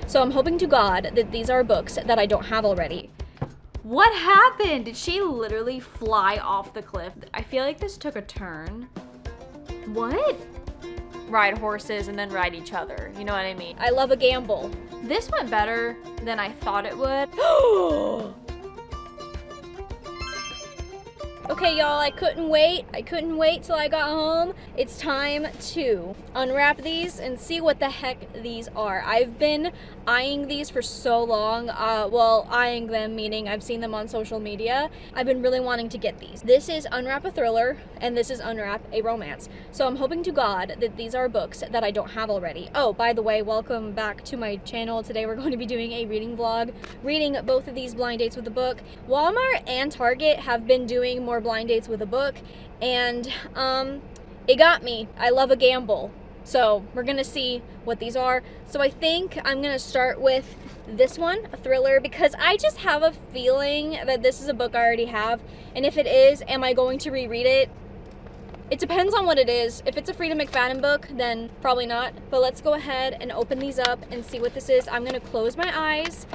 So I'm hoping to God that these are books that I don't have already. What happened? Did she literally fly off the cliff? I feel like this took a turn. What? Ride horses and then ride each other. You know what I mean? I love a gamble. This went better than I thought it would. Okay, y'all, I couldn't wait till I got home. It's time to unwrap these and see what the heck these are. I've been eyeing these for so long. Well, eyeing them meaning I've seen them on social media. I've been really wanting to get these. This is Unwrap a Thriller, and this is Unwrap a Romance. So I'm hoping to God that these are books that I don't have already. Oh, by the way, welcome back to my channel. Today we're going to be doing a reading vlog, reading both of these blind dates with a book. Walmart and Target have been doing more blind dates with a book, and it got me. I love a gamble. So we're gonna see what these are. So I think I'm gonna start with this one, a thriller, because I just have a feeling that this is a book I already have, and if it is, am I going to reread it? It depends on what it is. If it's a Freida McFadden book, then probably not. But let's go ahead and open these up and see what this is. I'm gonna close my eyes,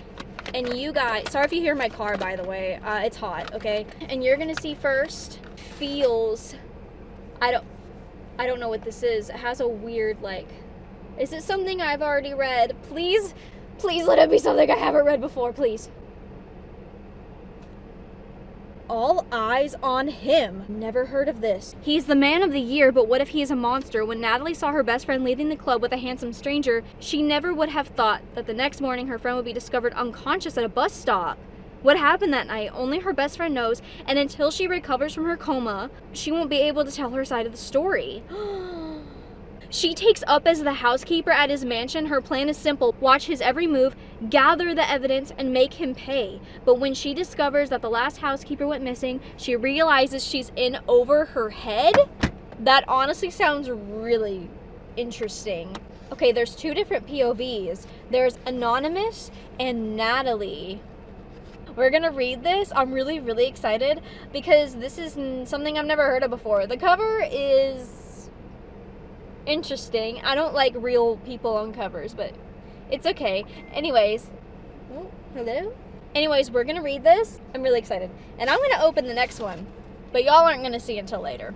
and you guys, sorry if you hear my car, by the way, it's hot, okay? And you're gonna see first, feels, I don't know what this is. It has a weird, like, is it something I've already read? Please let it be something I haven't read before, please. All Eyes on Him. Never heard of this. He's the man of the year, but what if he is a monster? When Natalie saw her best friend leaving the club with a handsome stranger, she never would have thought that the next morning her friend would be discovered unconscious at a bus stop. What happened that night? Only her best friend knows, and until she recovers from her coma, she won't be able to tell her side of the story. She takes up as the housekeeper at his mansion. Her plan is simple: watch his every move, gather the evidence, and make him pay. But when she discovers that the last housekeeper went missing, she realizes she's in over her head. That honestly sounds really interesting. Okay, there's two different POVs. There's Anonymous and Natalie. We're gonna read this. I'm really excited because this is something I've never heard of before. The cover is interesting. I don't like real people on covers, but it's okay. Anyways, oh, hello? Anyways, we're gonna read this. I'm really excited. And I'm gonna open the next one, but y'all aren't gonna see until later.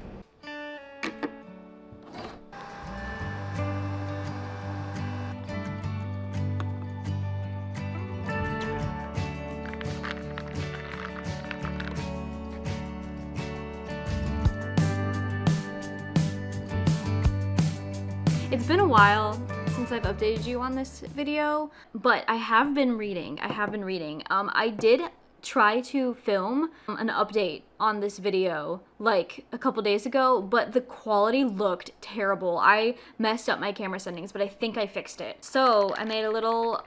It's been a while since I've updated you on this video, but I have been reading. I did try to film an update on this video like a couple days ago, but the quality looked terrible. I messed up my camera settings, but I think I fixed it. So I made a little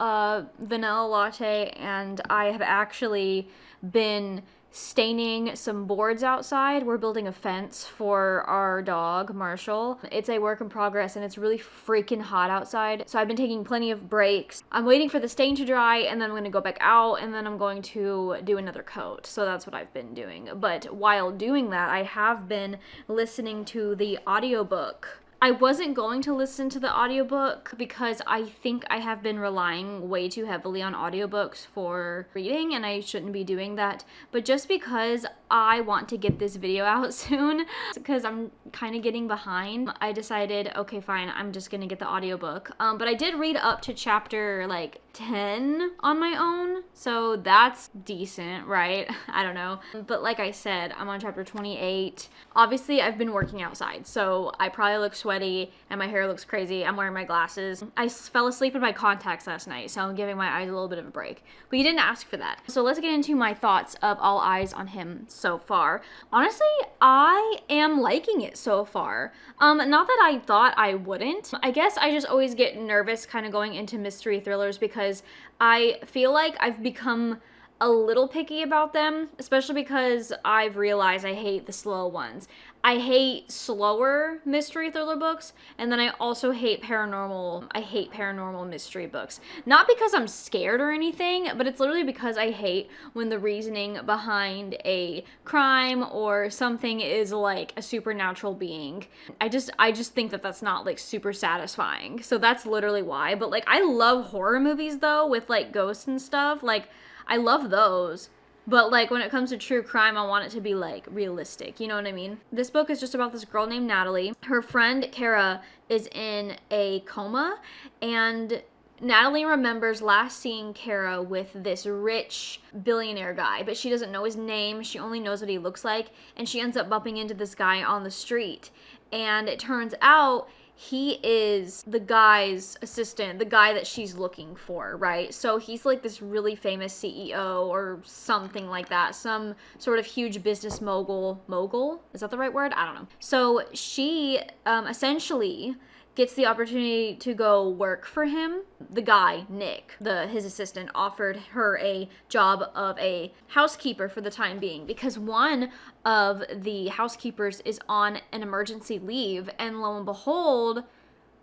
vanilla latte, and I have actually been staining some boards outside. We're building a fence for our dog, Marshall. It's a work in progress, and it's really freaking hot outside. So I've been taking plenty of breaks. I'm waiting for the stain to dry, and then I'm gonna go back out, and then I'm going to do another coat. So that's what I've been doing. But while doing that, I have been listening to the audiobook. I wasn't going to listen to the audiobook because I think I have been relying way too heavily on audiobooks for reading, and I shouldn't be doing that. But just because I want to get this video out soon, because I'm kind of getting behind, I decided, okay, fine, I'm just gonna get the audiobook. But I did read up to chapter like 10 on my own, so that's decent, right? I don't know. But like I said, I'm on chapter 28. Obviously, I've been working outside, so I probably look sweaty and my hair looks crazy. I'm wearing my glasses. I fell asleep in my contacts last night, so I'm giving my eyes a little bit of a break. But you didn't ask for that. So let's get into my thoughts of All Eyes on Him so far. Honestly, I am liking it so far. Not that I thought I wouldn't. I guess I just always get nervous kind of going into mystery thrillers because I feel like I've become a little picky about them, especially because I've realized I hate the slow ones. I hate slower mystery thriller books, and then I also hate paranormal mystery books. Not because I'm scared or anything, but it's literally because I hate when the reasoning behind a crime or something is like a supernatural being. I just think that that's not like super satisfying. So that's literally why. But like, I love horror movies though, with like ghosts and stuff. Like, I love those. But like, when it comes to true crime, I want it to be like realistic, you know what I mean? This book is just about this girl named Natalie. Her friend Kara is in a coma, and Natalie remembers last seeing Kara with this rich billionaire guy, but she doesn't know his name. She only knows what he looks like, and she ends up bumping into this guy on the street. And it turns out he is the guy's assistant, the guy that she's looking for, right? So he's like this really famous CEO or something like that, some sort of huge business mogul? Is that the right word? I don't know. So she essentially gets the opportunity to go work for him. The guy, Nick, his assistant, offered her a job of a housekeeper for the time being because one of the housekeepers is on an emergency leave, and lo and behold,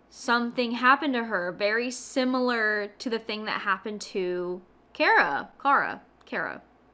something happened to her very similar to the thing that happened to Kara.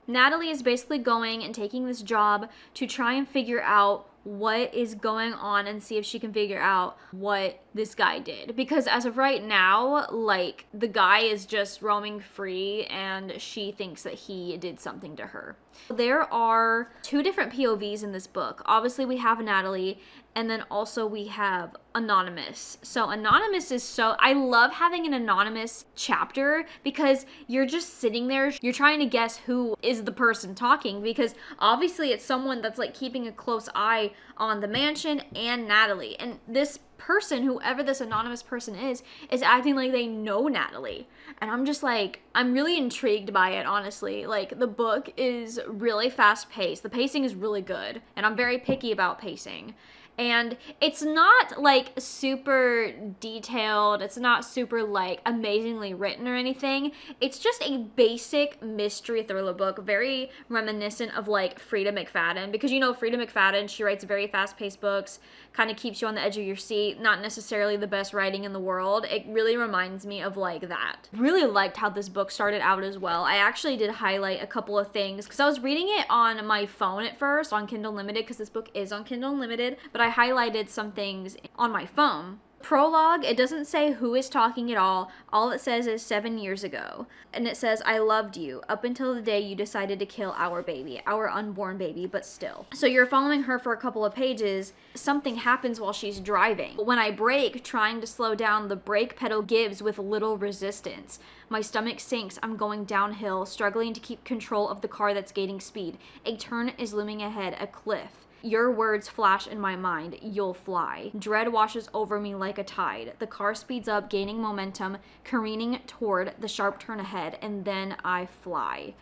Natalie is basically going and taking this job to try and figure out what is going on and see if she can figure out what this guy did. Because as of right now, like, the guy is just roaming free and she thinks that he did something to her. There are two different POVs in this book. Obviously, we have Natalie, and then also we have Anonymous. So Anonymous is I love having an anonymous chapter because you're just sitting there, you're trying to guess who is the person talking, because obviously it's someone that's like keeping a close eye on the mansion and Natalie. And this person, whoever this anonymous person is acting like they know Natalie. And I'm just like, I'm really intrigued by it, honestly. Like, the book is really fast paced. The pacing is really good, and I'm very picky about pacing. And it's not like super detailed. It's not super like amazingly written or anything. It's just a basic mystery thriller book, very reminiscent of like Frida McFadden, because you know Frida McFadden, she writes very fast-paced books, kind of keeps you on the edge of your seat, not necessarily the best writing in the world. It really reminds me of like that. Really liked how this book started out as well. I actually did highlight a couple of things because I was reading it on my phone at first on Kindle Unlimited, because this book is on Kindle Unlimited, but I highlighted some things on my phone. Prologue, it doesn't say who is talking at all. All it says is 7 years ago. And it says, I loved you up until the day you decided to kill our baby, our unborn baby, but still. So you're following her for a couple of pages. Something happens while she's driving. When I brake, trying to slow down, the brake pedal gives with little resistance. My stomach sinks. I'm going downhill, struggling to keep control of the car that's gaining speed. A turn is looming ahead, a cliff. Your words flash in my mind. You'll fly. Dread washes over me like a tide. The car speeds up, gaining momentum, careening toward the sharp turn ahead, and then I fly.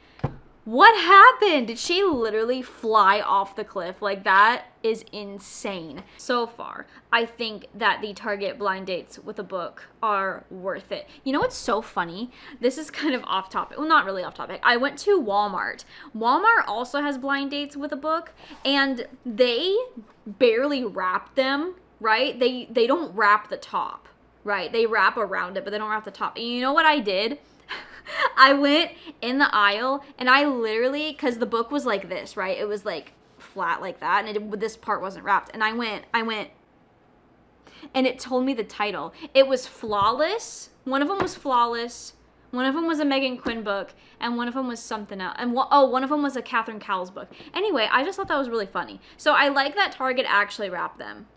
What happened? Did she literally fly off the cliff? Like, that is insane. So far, I think that the Target blind dates with a book are worth it. You know what's so funny? This is kind of off topic. Well, not really off topic. I went to Walmart. Walmart also has blind dates with a book, and they barely wrap them, right? They don't wrap the top, right? They wrap around it, but they don't wrap the top. And you know what I did? I went in the aisle and I literally, because the book was like this, right? It was like flat like that, and this part wasn't wrapped. And I went, and it told me the title. It was Flawless. One of them was Flawless. One of them was a Megan Quinn book, and one of them was something else. And one of them was a Catherine Cowles book. Anyway, I just thought that was really funny. So I like that Target actually wrapped them.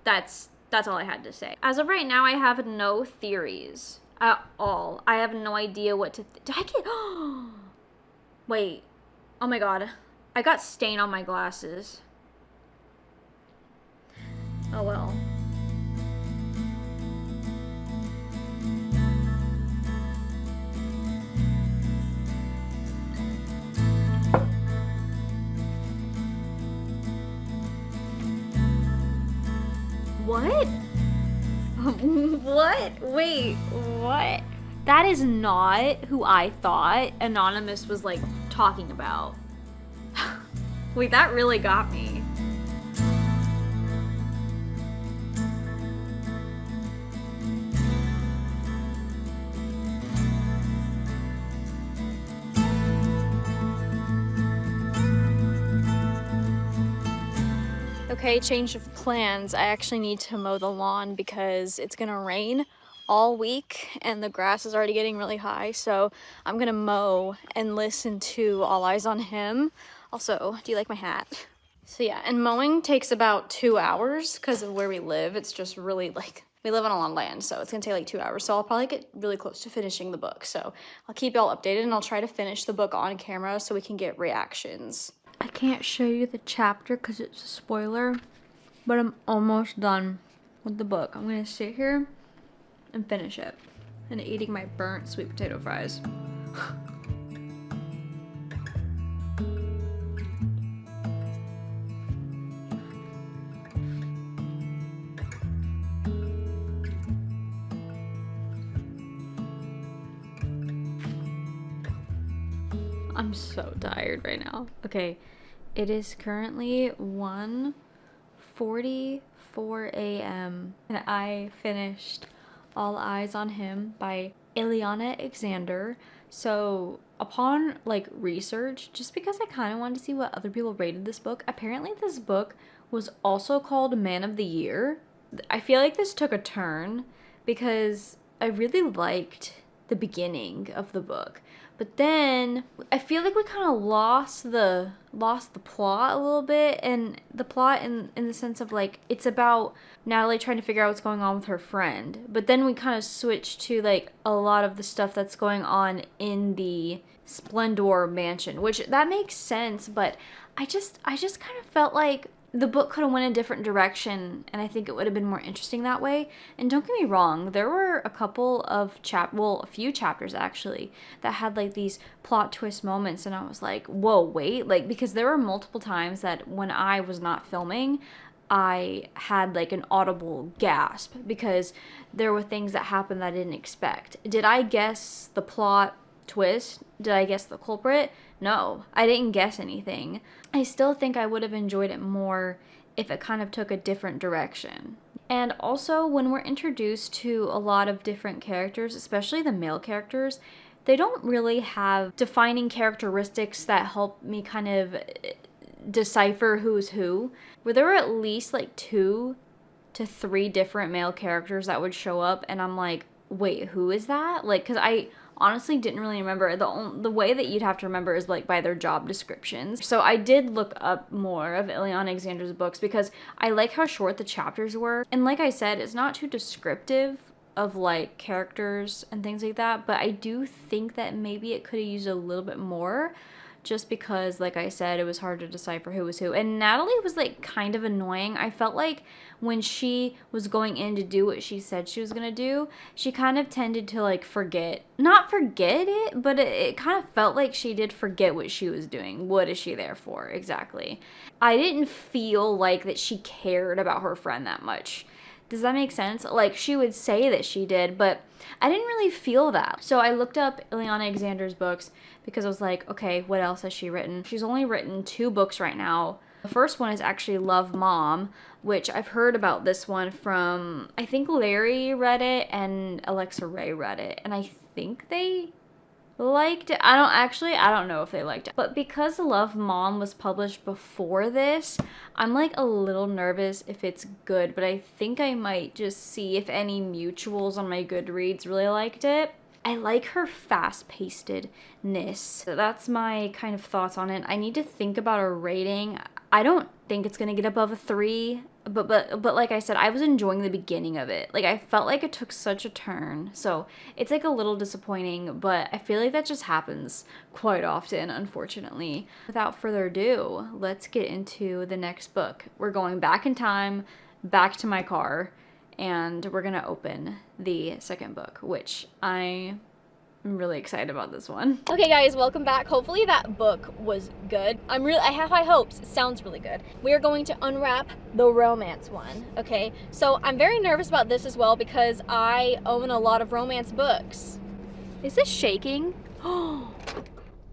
That's all I had to say. As of right now, I have no theories at all. I have no idea what to did I get wait, oh my god, I got stain on my glasses. Oh well. What? What? Wait, what? That is not who I thought Anonymous was like talking about. Wait, that really got me. Okay, change of plans. I actually need to mow the lawn because it's gonna rain all week and the grass is already getting really high. So I'm gonna mow and listen to All Eyes on Him. Also, do you like my hat? So yeah, and mowing takes about 2 hours because of where we live. It's just really like, we live on a lot of land, so it's gonna take like 2 hours. So I'll probably get really close to finishing the book. So I'll keep y'all updated and I'll try to finish the book on camera so we can get reactions. I can't show you the chapter because it's a spoiler, but I'm almost done with the book. I'm gonna sit here and finish it and eating my burnt sweet potato fries. I'm so tired right now. Okay, it is currently 1:44 a.m. and I finished All Eyes on Him by Ileana Alexander. So upon like research, just because I kind of wanted to see what other people rated this book, apparently this book was also called Man of the Year. I feel like this took a turn because I really liked the beginning of the book. But then I feel like we kind of lost the plot a little bit, and the plot in the sense of like it's about Natalie trying to figure out what's going on with her friend. But then we kind of switched to like a lot of the stuff that's going on in the Splendor mansion, which that makes sense, but I just kind of felt like the book could have went a different direction, and I think it would have been more interesting that way. And don't get me wrong, there were a couple of a few chapters actually that had like these plot twist moments, and I was like, whoa, wait, like, because there were multiple times that when I was not filming, I had like an audible gasp because there were things that happened that I didn't expect. Did I guess the plot twist? Did I guess the culprit? No, I didn't guess anything. I still think I would have enjoyed it more if it kind of took a different direction. And also, when we're introduced to a lot of different characters, especially the male characters, they don't really have defining characteristics that help me kind of decipher who's who. Where there were at least like 2 to 3 different male characters that would show up, and I'm like, wait, who is that? Like, because I honestly didn't really remember. The way that you'd have to remember is like by their job descriptions. So I did look up more of Ileana Alexander's books because I like how short the chapters were. And like I said, it's not too descriptive of like characters and things like that, but I do think that maybe it could have used a little bit more, just because, like I said, it was hard to decipher who was who. And Natalie was like kind of annoying. I felt like when she was going in to do what she said she was gonna do, she kind of tended to like not forget it, but it kind of felt like she did forget what she was doing. What is she there for exactly? I didn't feel like that she cared about her friend that much. Does that make sense? Like, she would say that she did, but I didn't really feel that. So I looked up Ileana Alexander's books because I was like, okay, what else has she written? She's only written 2 books right now. The first one is actually Love, Mom, which I've heard about this one from, I think Larry read it and Alexa Ray read it, and I think they liked it. I don't know if they liked it. But because Love, Mom was published before this, I'm like a little nervous if it's good, but I think I might just see if any mutuals on my Goodreads really liked it. I like her fast-pacedness. So that's my kind of thoughts on it. I need to think about a rating. I don't think it's gonna get above a 3, but like I said, I was enjoying the beginning of it. Like, I felt like it took such a turn, so it's like a little disappointing, but I feel like that just happens quite often, unfortunately. Without further ado, let's get into the next book. We're going back in time, back to my car, and we're gonna open the second book, which I'm really excited about this one. Okay guys, welcome back. Hopefully that book was good. I have high hopes. It sounds really good. We are going to unwrap the romance one, okay? So I'm very nervous about this as well because I own a lot of romance books. Is this shaking? Oh,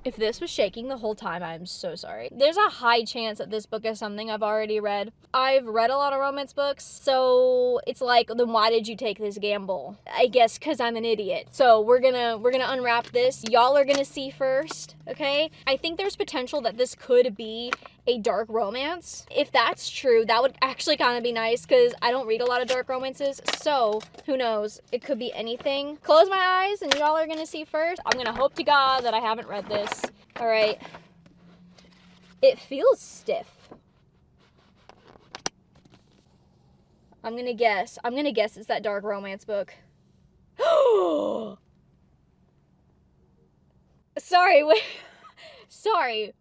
If this was shaking the whole time, I'm so sorry. There's a high chance that this book is something I've already read. I've read a lot of romance books, so it's like, then why did you take this gamble? I guess because I'm an idiot. So we're gonna unwrap this. Y'all are gonna see first, okay? I think there's potential that this could be a dark romance. If that's true, that would actually kind of be nice because I don't read a lot of dark romances, so who knows? It could be anything. Close my eyes and y'all are gonna see first. I'm gonna hope to God that I haven't read this. All right. It feels stiff. I'm gonna guess it's that dark romance book. Sorry, wait. Sorry.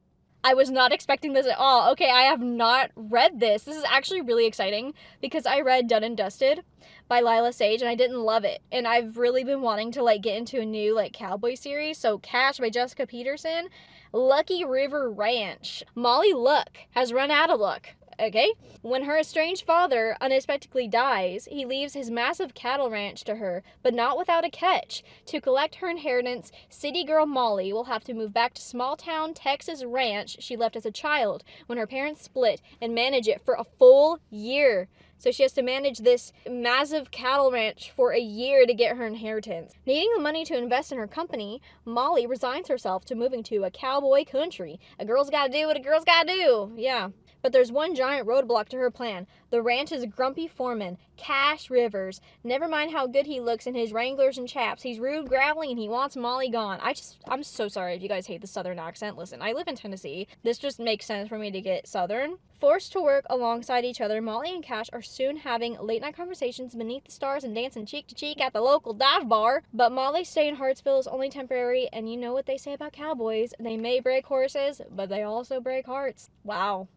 I was not expecting this at all. Okay, I have not read this. This is actually really exciting because I read Done and Dusted by Lila Sage and I didn't love it. And I've really been wanting to like get into a new like cowboy series. So Cash by Jessica Peterson, Lucky River Ranch. Molly Luck has run out of luck. Okay? When her estranged father unexpectedly dies, he leaves his massive cattle ranch to her, but not without a catch. To collect her inheritance, city girl Molly will have to move back to small-town Texas ranch she left as a child when her parents split and manage it for a full year. So she has to manage this massive cattle ranch for a year to get her inheritance. Needing the money to invest in her company, Molly resigns herself to moving to a cowboy country. A girl's gotta do what a girl's gotta do. Yeah. But there's one giant roadblock to her plan. The ranch's grumpy foreman, Cash Rivers. Never mind how good he looks in his Wranglers and chaps. He's rude, growling, and he wants Molly gone. I'm so sorry if you guys hate the Southern accent. Listen, I live in Tennessee. This just makes sense for me to get Southern. Forced to work alongside each other, Molly and Cash are soon having late-night conversations beneath the stars and dancing cheek to cheek at the local dive bar. But Molly's stay in Hartsville is only temporary, and you know what they say about cowboys. They may break horses, but they also break hearts. Wow.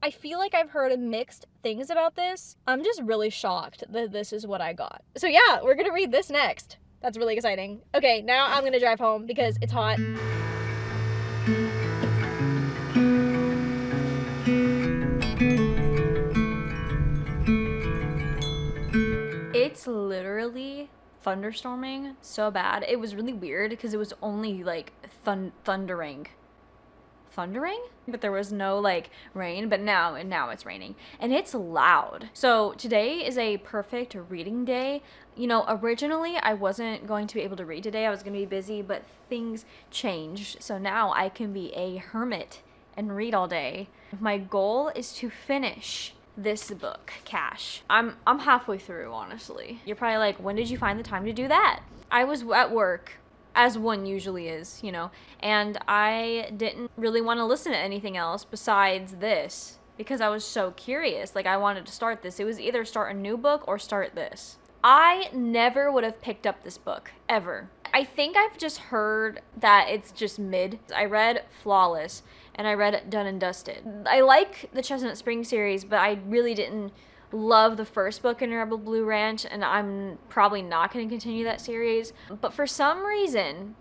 I feel like I've heard mixed things about this. I'm just really shocked that this is what I got. So yeah, we're gonna read this next. That's really exciting. Okay, now I'm gonna drive home because it's hot. It's literally thunderstorming so bad. It was really weird because it was only like thundering, but there was no like rain. But now it's raining and it's loud. So today is a perfect reading day. You know, originally I wasn't going to be able to read today. I was going to be busy, but things changed. So now I can be a hermit and read all day. My goal is to finish this book, Cash. I'm halfway through, honestly. You're probably like, when did you find the time to do that? I was at work, as one usually is, you know, and I didn't really want to listen to anything else besides this because I was so curious. Like, I wanted to start this. It was either start a new book or start this. I never would have picked up this book, ever. I think I've just heard that it's just mid. I read Flawless and I read Done and Dusted. I like the Chestnut Spring series, but I really didn't love the first book in Rebel Blue Ranch, and I'm probably not going to continue that series. But for some reason,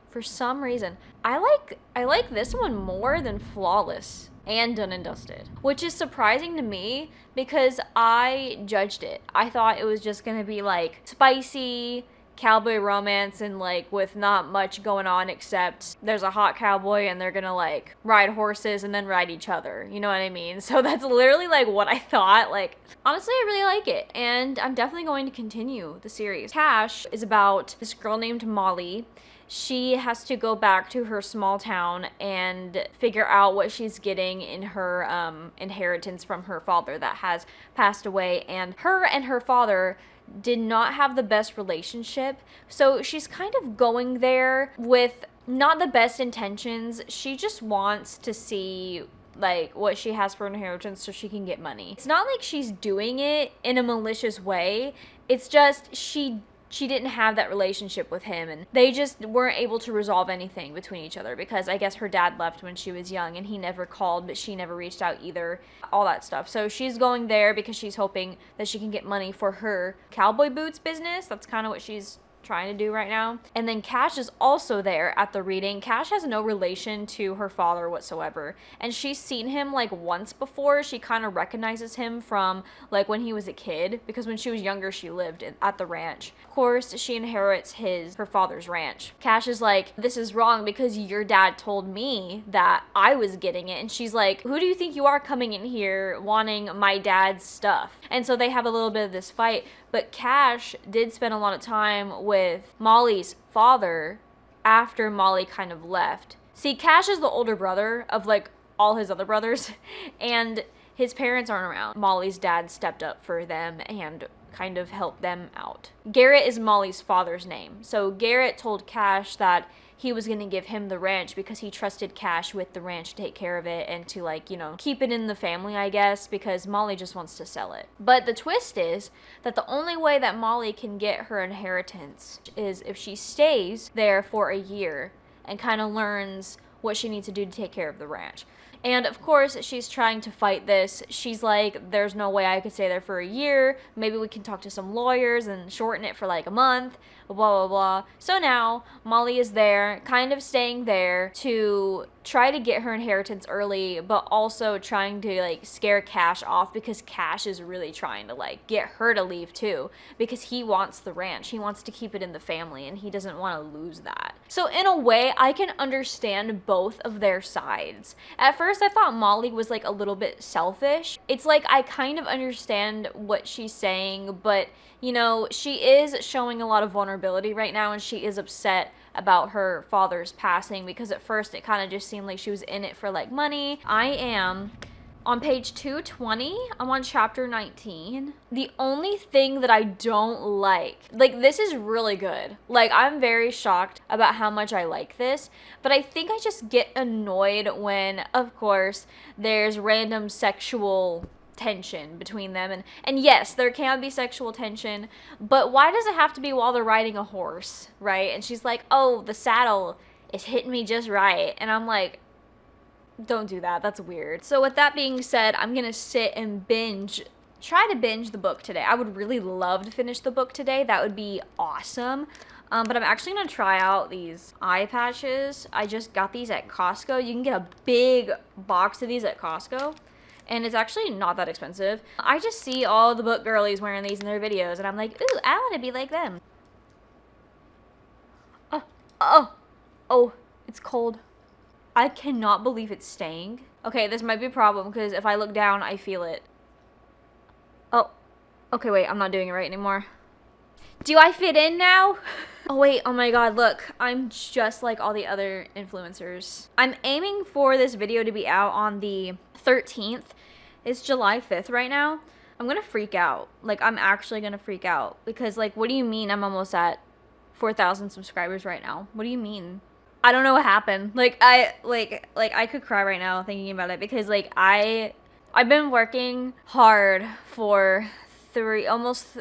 I like this one more than Flawless and Done and Dusted, which is surprising to me because I judged it. I thought it was just going to be like spicy cowboy romance and like with not much going on except there's a hot cowboy and they're gonna like ride horses and then ride each other, you know what I mean? So that's literally like what I thought. Like, honestly, I really like it and I'm definitely going to continue the series. Cash is about this girl named Molly. She has to go back to her small town and figure out what she's getting in her inheritance from her father that has passed away, and her father did not have the best relationship. So she's kind of going there with not the best intentions. She just wants to see like what she has for inheritance so she can get money. It's not like she's doing it in a malicious way. It's just she didn't have that relationship with him and they just weren't able to resolve anything between each other because I guess her dad left when she was young and he never called, but she never reached out either, all that stuff. So she's going there because she's hoping that she can get money for her cowboy boots business. That's kind of what she's trying to do right now. And then Cash is also there at the reading. Cash has no relation to her father whatsoever, and she's seen him like once before. She kind of recognizes him from like when he was a kid, because when she was younger she lived at the ranch. Of course, she inherits her father's ranch. Cash is like, this is wrong because your dad told me that I was getting it. And she's like, who do you think you are coming in here wanting my dad's stuff? And so they have a little bit of this fight. But Cash did spend a lot of time with Molly's father after Molly kind of left. See, Cash is the older brother of like all his other brothers, and his parents aren't around. Molly's dad stepped up for them and kind of helped them out. Garrett is Molly's father's name. So Garrett told Cash that he was going to give him the ranch because he trusted Cash with the ranch to take care of it and to, like, you know, keep it in the family, I guess, because Molly just wants to sell it. But the twist is that the only way that Molly can get her inheritance is if she stays there for a year and kind of learns what she needs to do to take care of the ranch. And of course, she's trying to fight this. She's like, there's no way I could stay there for a year. Maybe we can talk to some lawyers and shorten it for like a month, blah, blah, blah. So now Molly is there, kind of staying there to try to get her inheritance early, but also trying to like scare Cash off, because Cash is really trying to like get her to leave too, because he wants the ranch. He wants to keep it in the family and he doesn't want to lose that. So in a way, I can understand both of their sides. At first, I thought Molly was like a little bit selfish. It's like I kind of understand what she's saying, but you know, she is showing a lot of vulnerability right now, and she is upset about her father's passing, because at first it kind of just seemed like she was in it for like money. I am on page 220. I'm on chapter 19. The only thing that I don't like this is really good. Like, I'm very shocked about how much I like this, but I think I just get annoyed when, of course, there's random sexual tension between them, and yes, there can be sexual tension, but why does it have to be while they're riding a horse, right? And she's like, oh, the saddle is hitting me just right, and I'm like, don't do that, that's weird. So with that being said, I'm gonna sit and try to binge the book today. I would really love to finish the book today. That would be awesome. But I'm actually gonna try out these eye patches. I just got these at Costco. You can get a big box of these at Costco, and it's actually not that expensive. I just see all the book girlies wearing these in their videos, and I'm like, ooh, I want to be like them. Oh, it's cold. I cannot believe it's staying. Okay, this might be a problem, because if I look down, I feel it. Oh, okay, wait, I'm not doing it right anymore. Do I fit in now? Oh wait, oh my god, look, I'm just like all the other influencers. I'm aiming for this video to be out on the 13th. It's July 5th right now. I'm gonna freak out. Like, I'm actually gonna freak out, because like, what do you mean I'm almost at 4,000 subscribers right now? What do you mean? I don't know what happened. Like, I could cry right now thinking about it, because like I've been working hard for almost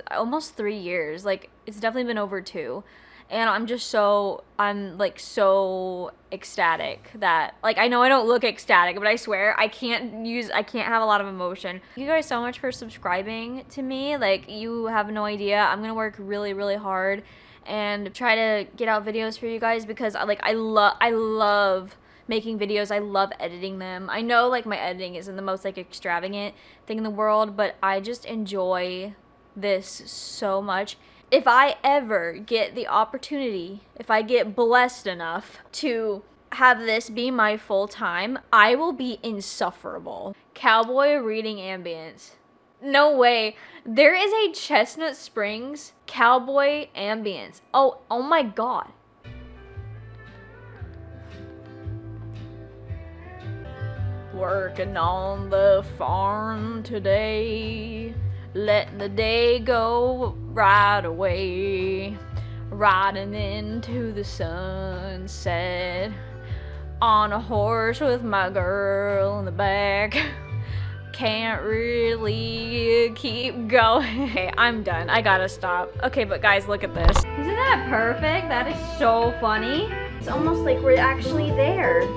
3 years. Like, it's definitely been over 2. And I'm like so ecstatic that, like, I know I don't look ecstatic, but I swear I can't have a lot of emotion. Thank you guys so much for subscribing to me. Like, you have no idea. I'm gonna work really, really hard and try to get out videos for you guys, because I love making videos. I love editing them. I know like my editing isn't the most like extravagant thing in the world, but I just enjoy this so much. If I ever get the opportunity, if I get blessed enough to have this be my full time, I will be insufferable. Cowboy reading ambience. No way. There is a Chestnut Springs cowboy ambience. Oh my god. Working on the farm today, letting the day go right away, riding into the sunset, on a horse with my girl in the back. Can't really keep going. Okay, I'm done. I gotta stop. Okay, but guys, look at this. Isn't that perfect? That is so funny. It's almost like we're actually there.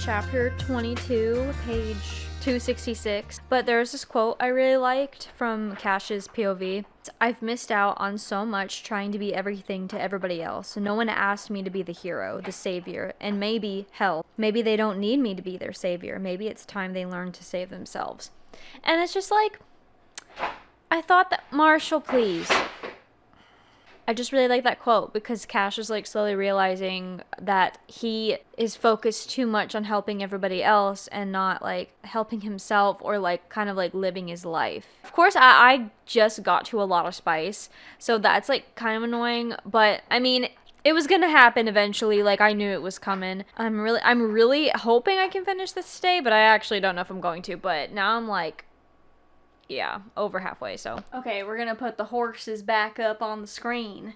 chapter 22, page 266. But there's this quote I really liked from Cash's POV. I've missed out on so much trying to be everything to everybody else. No one asked me to be the hero, the savior, and maybe, hell, maybe they don't need me to be their savior. Maybe it's time they learn to save themselves. And it's just like, I thought that, Marshall, please. I just really like that quote because Cash is like slowly realizing that he is focused too much on helping everybody else and not like helping himself or like kind of like living his life. Of course, I just got to a lot of spice, so that's like kind of annoying, but I mean, it was gonna happen eventually. Like, I knew it was coming. I'm really hoping I can finish this today, but I actually don't know if I'm going to. But now I'm like, yeah, over halfway, so. Okay, we're gonna put the horses back up on the screen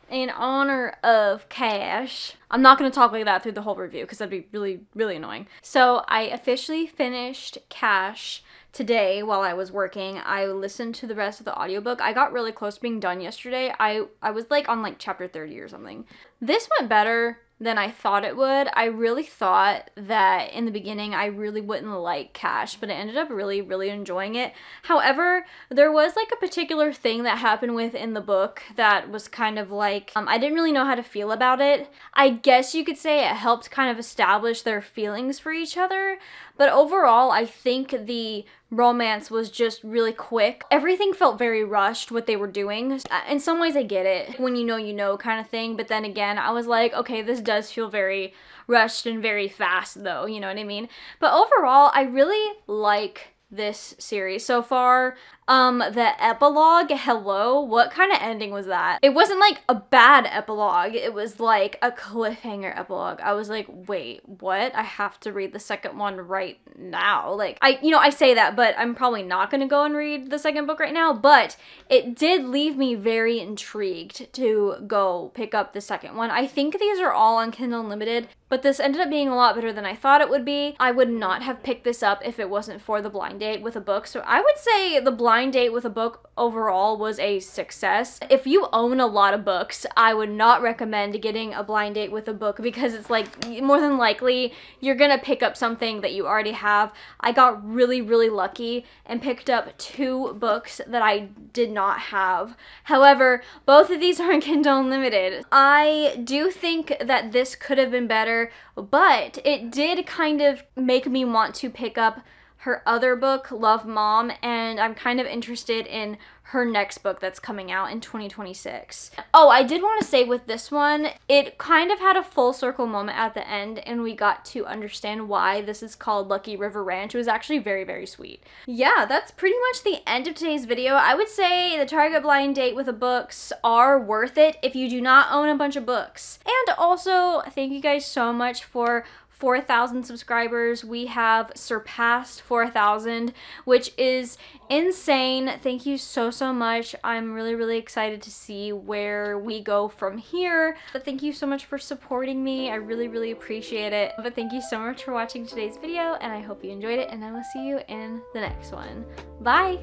in honor of Cash. I'm not gonna talk like that through the whole review because that'd be really, really annoying. So I officially finished Cash today while I was working. I listened to the rest of the audiobook. I got really close to being done yesterday. I was like on like chapter 30 or something. This went better than I thought it would. I really thought that in the beginning I really wouldn't like Cash, but I ended up really, really enjoying it. However, there was like a particular thing that happened within the book that was kind of like, I didn't really know how to feel about it. I guess you could say it helped kind of establish their feelings for each other, but overall I think the romance was just really quick. Everything felt very rushed, what they were doing. In some ways I get it, when you know kind of thing, but then again I was like, okay, this does feel very rushed and very fast though, you know what I mean? But overall I really like this series so far. The epilogue, hello, what kind of ending was that? It wasn't like a bad epilogue, it was like a cliffhanger epilogue. I was like, wait, what? I have to read the second one right now. Like, I say that, but I'm probably not gonna go and read the second book right now, but it did leave me very intrigued to go pick up the second one. I think these are all on Kindle Unlimited, but this ended up being a lot better than I thought it would be. I would not have picked this up if it wasn't for the blind date with a book, so I would say the blind date with a book overall was a success. If you own a lot of books, I would not recommend getting a blind date with a book because it's like more than likely you're gonna pick up something that you already have. I got really, really lucky and picked up 2 books that I did not have. However, both of these are in Kindle Unlimited. I do think that this could have been better, but it did kind of make me want to pick up her other book, Love Mom, and I'm kind of interested in her next book that's coming out in 2026. Oh, I did want to say with this one, it kind of had a full circle moment at the end and we got to understand why this is called Lucky River Ranch. It was actually very, very sweet. Yeah, that's pretty much the end of today's video. I would say the Target blind date with the books are worth it if you do not own a bunch of books. And also, thank you guys so much for 4,000 subscribers. We have surpassed 4,000, which is insane. Thank you so much. I'm really, really excited to see where we go from here. But thank you so much for supporting me. I really, really appreciate it. But thank you so much for watching today's video, and I hope you enjoyed it, and I will see you in the next one. Bye!